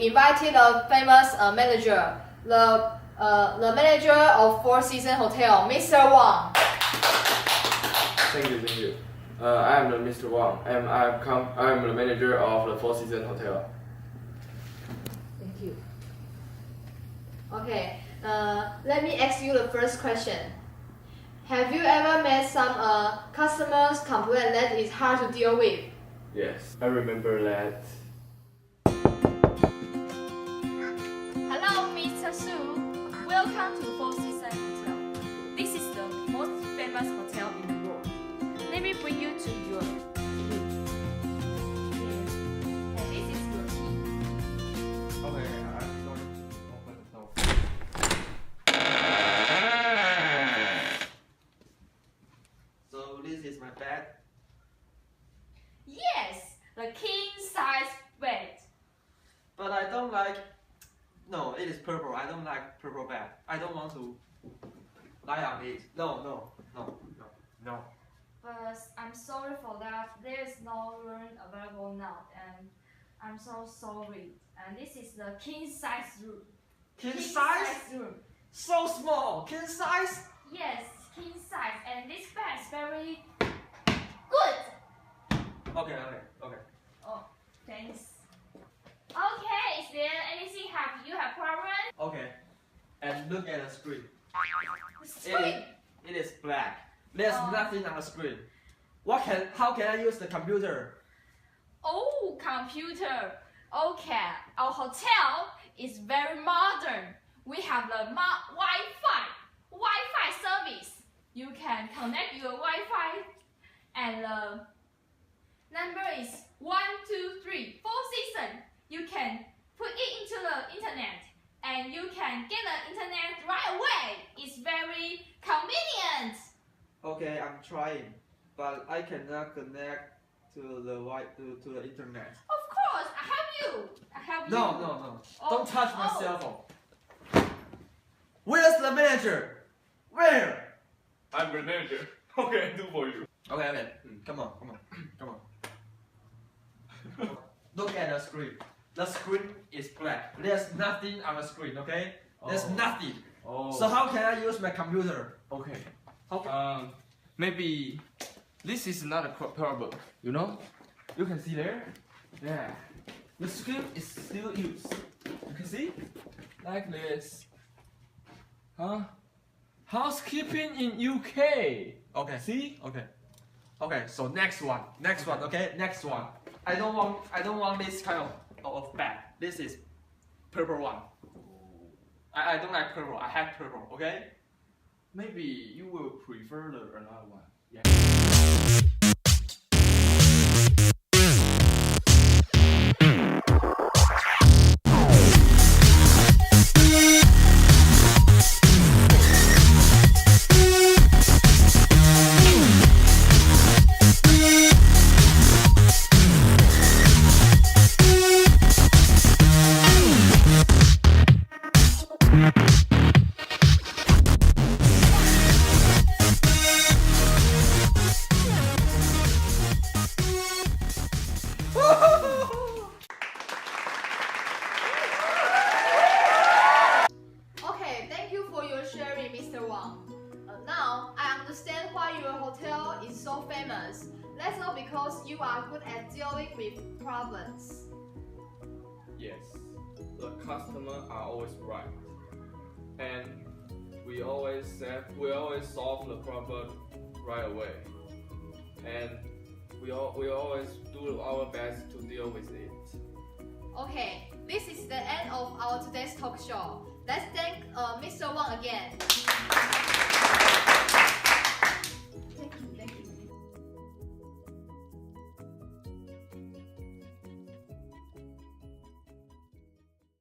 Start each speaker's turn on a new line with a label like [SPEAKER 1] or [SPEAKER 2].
[SPEAKER 1] we invited a famous manager, the manager of Four Seasons Hotel, Mr. Wang.
[SPEAKER 2] Thank you. I am the Mr. Wang, and I am the manager of the Four Seasons Hotel.
[SPEAKER 1] Thank you. Okay, let me ask you the first question. Have you ever met some customers complain that it's hard to deal with?
[SPEAKER 2] Yes, I remember that.
[SPEAKER 3] Hello, Mr. Su. Welcome to Four Seasons Hotel. This is the most famous hotel in the world. Let me bring you to your room. Yes. And this is your key.
[SPEAKER 2] Okay, I'm going to open the door.
[SPEAKER 4] So this is my bed.
[SPEAKER 3] Yes, the king size bed.
[SPEAKER 4] But I don't like. No, it is purple. I don't like purple bed. I don't want to lie on it. No.
[SPEAKER 3] But I'm sorry for that. There is no room available now, and I'm so sorry. And this is the king size room.
[SPEAKER 4] King size?
[SPEAKER 3] room.
[SPEAKER 4] So small. King size?
[SPEAKER 3] Yes, king size, and this bed is very good.
[SPEAKER 4] Okay.
[SPEAKER 3] Oh, thanks. Okay, is there anything you have problem?
[SPEAKER 4] Okay. And look at the screen.
[SPEAKER 3] Screen.
[SPEAKER 4] It is black. There's nothing on the screen. How can I use the computer?
[SPEAKER 3] Oh, computer. Okay, our hotel is very modern. We have the Wi-Fi service. You can connect your Wi-Fi, and the number is 123 Four Seasons. You can put it into the internet, and you can get the internet right away. It's very convenient.
[SPEAKER 4] Okay, I'm trying, but I cannot connect to the internet.
[SPEAKER 3] Of course, I help you.
[SPEAKER 4] No.
[SPEAKER 3] Oh,
[SPEAKER 4] Don't touch my
[SPEAKER 3] oh.
[SPEAKER 4] cell phone. Where's the manager? Where?
[SPEAKER 2] I'm the manager. Okay, I do for you.
[SPEAKER 4] Okay. Come on. Look at the screen. The screen is black. There's nothing on the screen, okay? There's nothing.
[SPEAKER 2] Oh.
[SPEAKER 4] So how can I use my computer?
[SPEAKER 2] Okay.
[SPEAKER 4] How
[SPEAKER 2] Maybe this is not a problem. You know, you can see there. Yeah. The screen is still used. You can see, like this. Huh? Housekeeping in UK.
[SPEAKER 4] Okay.
[SPEAKER 2] See?
[SPEAKER 4] Okay, so next one, okay? Next one. I don't want this kind of bag. This is purple one. I don't like purple. I have purple, okay?
[SPEAKER 2] Maybe you will prefer another one. Yeah.
[SPEAKER 1] Okay, thank you for your sharing, Mr. Wang. Now, I understand why your hotel is so famous. That's all because you are good at dealing with problems.
[SPEAKER 2] Yes, the customers are always right, and we always solve the problem right away, and we always do our best to deal with it.
[SPEAKER 1] Okay, this is the end of our today's talk show. Let's thank Mr. Wang again.